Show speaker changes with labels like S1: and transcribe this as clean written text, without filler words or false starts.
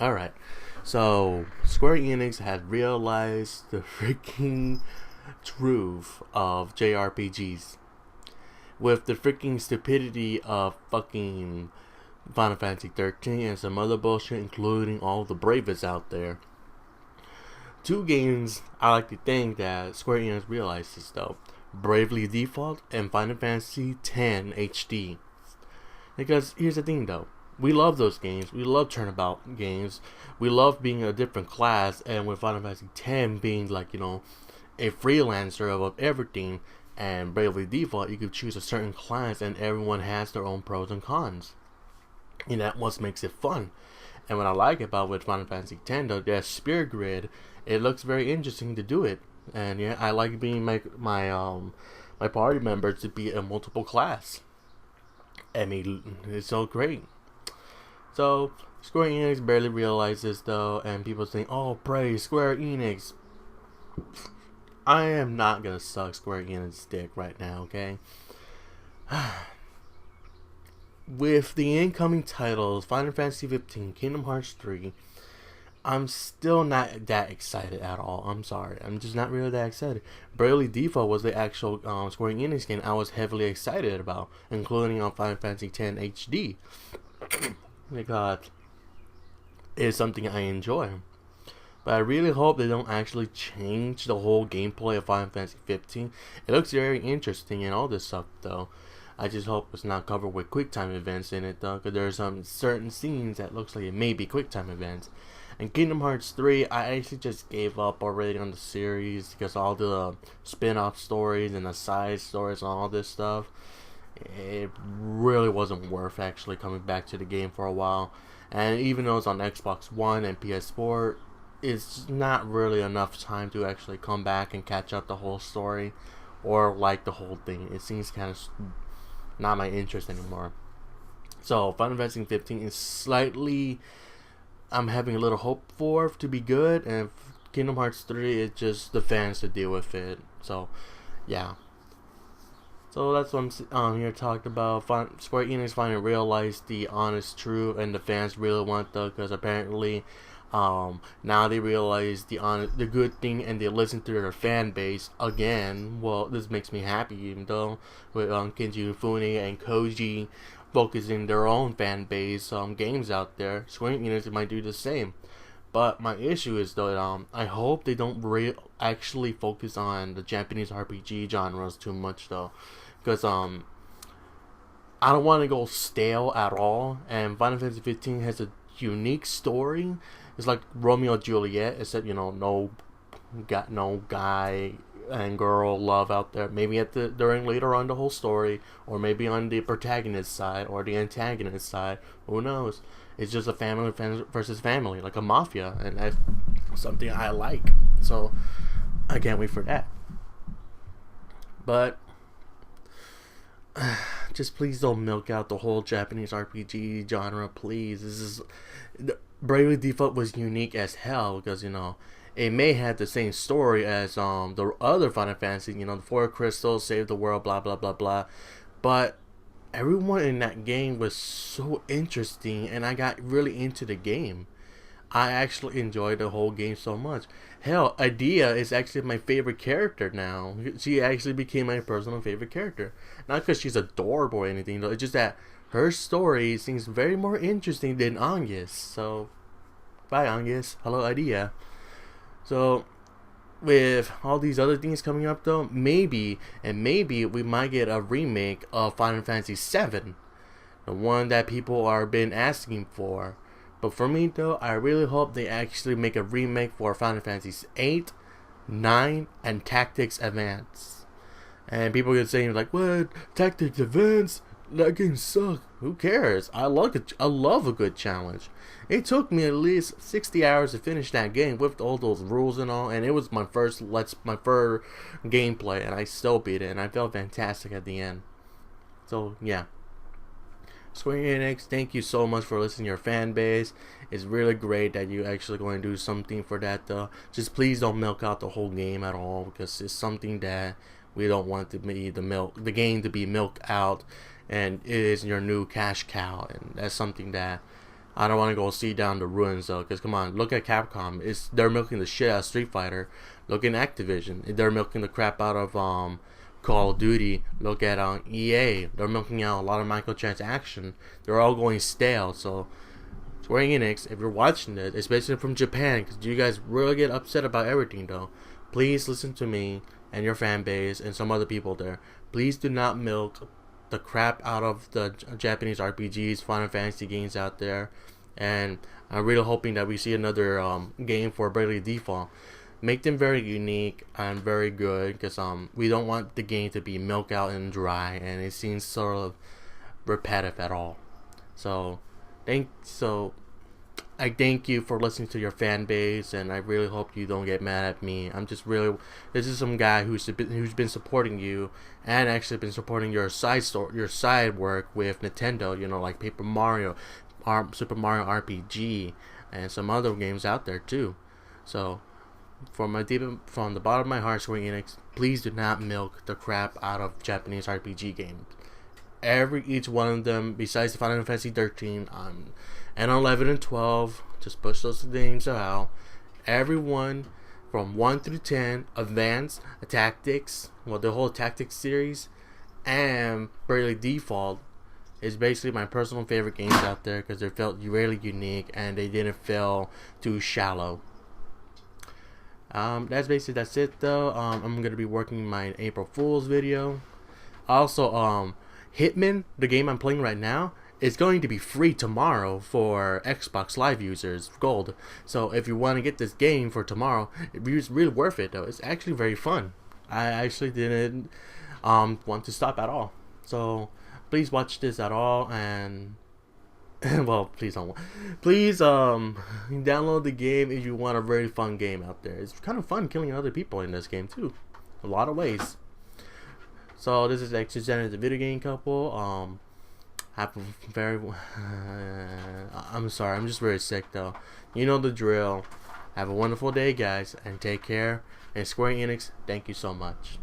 S1: Alright, so Square Enix had realized the freaking truth of JRPGs with the freaking stupidity of fucking Final Fantasy 13 and some other bullshit, including all the bravest out there. Two games I like to think that Square Enix realized this though: Bravely Default and Final Fantasy X HD. Because here's the thing though, we love those games. We love turnabout games. We love being a different class, and with Final Fantasy X being like, a freelancer of everything, and Bravely Default, you could choose a certain class, and everyone has their own pros and cons. And that what makes it fun. And what I like about with Final Fantasy X, though, that spear grid, it looks very interesting to do it. And yeah, I like being my party members to be a multiple class. I mean, it's so great. So Square Enix barely realizes though, and people think, "Oh, praise Square Enix." I am not gonna suck Square Enix's dick right now, okay? With the incoming titles, Final Fantasy 15, Kingdom Hearts 3, I'm still not that excited at all. I'm sorry. I'm just not really that excited. Bravely Default was the actual Square Enix game I was heavily excited about, including on Final Fantasy X HD. Because it's something I enjoy. But I really hope they don't actually change the whole gameplay of Final Fantasy 15. It looks very interesting and all this stuff though. I just hope it's not covered with QuickTime events in it though, because there's some certain scenes that looks like it may be QuickTime events. And Kingdom Hearts 3, I actually just gave up already on the series because all the spin-off stories and the side stories and all this stuff, it really wasn't worth actually coming back to the game for a while. And even though it's on Xbox One and PS4, it's not really enough time to actually come back and catch up the whole story or like the whole thing. It seems kind of not my interest anymore. So Final Fantasy 15 is slightly, I'm having a little hope for to be good, and Kingdom Hearts 3 is just the fans to deal with it. So yeah. So that's what I'm here talking about. Square Enix finally realized the honest truth, and the fans really want that because apparently, now they realize the good thing, and they listen to their fan base again. Well, this makes me happy, even though with Kenji Ifune and Koji focusing their own fan base games out there, Square Enix might do the same. But my issue is though, I hope they don't actually focus on the Japanese RPG genres too much though, because I don't want to go stale at all. And Final Fantasy 15 has a unique story. It's like Romeo and Juliet, except no guy and girl love out there. Maybe during later on the whole story, or maybe on the protagonist side or the antagonist side. Who knows? It's just a family versus family, like a mafia, and that's something I like. So I can't wait for that. But just please don't milk out the whole Japanese RPG genre, please. Bravely Default was unique as hell because it may have the same story as the other Final Fantasy, the Four Crystals, Save the World, blah blah blah blah, but everyone in that game was so interesting, and I got really into the game. I actually enjoyed the whole game so much. Hell, Idea is actually my favorite character now. She actually became my personal favorite character. Not because she's adorable or anything, though. It's just that her story seems very more interesting than Angus. So, bye Angus. Hello Idea. So, with all these other things coming up though, maybe we might get a remake of Final Fantasy VII. The one that people are been asking for. But for me though, I really hope they actually make a remake for Final Fantasy 8, 9, and Tactics Advance. And people are saying like, "What? Tactics Advance? That game sucks." Who cares? I love a good challenge. It took me at least 60 hours to finish that game with all those rules and all, and it was my first gameplay, and I still beat it, and I felt fantastic at the end. So yeah. Square Enix, thank you so much for listening to your fan base. It's really great that you actually going to do something for that though. Just please don't milk out the whole game at all, because it's something that we don't want to be the game to be milked out, and it is your new cash cow, and that's something that I don't want to go see down the ruins though, because come on, look at Capcom. They're milking the shit out of Street Fighter. Look at Activision. They're milking the crap out of Call of Duty. Look at EA. They're milking out a lot of microtransaction. They're all going stale. So Square Enix, if you're watching it, especially from Japan, because you guys really get upset about everything though, please listen to me and your fan base and some other people there. Please do not milk the crap out of the Japanese RPGs, Final Fantasy games out there, and I'm really hoping that we see another game for Bravely Default. Make them very unique and very good, because we don't want the game to be milk out and dry, and it seems sort of repetitive at all. So I thank you for listening to your fan base, and I really hope you don't get mad at me. This is some guy who's been supporting you, and actually been supporting your side work with Nintendo. You know, like Super Mario RPG, and some other games out there too. So, from the bottom of my heart, Square Enix, please do not milk the crap out of Japanese RPG games. Each one of them, besides the Final Fantasy 13, and 11 and 12, just push those things out. Everyone from 1 through 10, Advanced, Tactics, the whole Tactics series, and Bravely Default is basically my personal favorite games out there, because they felt really unique and they didn't feel too shallow. That's it though. I'm gonna be working my April Fool's video. Also, Hitman, the game I'm playing right now, is going to be free tomorrow for Xbox Live users, Gold. So if you want to get this game for tomorrow, it's really worth it though. It's actually very fun. I actually didn't want to stop at all. So please watch this at all, and well, please download the game if you want a very fun game out there. It's kind of fun killing other people in this game too, a lot of ways. So this is the video game couple. Have a very I'm sorry, I'm just very sick though. You know the drill. Have a wonderful day, guys, and take care. And Square Enix, thank you so much.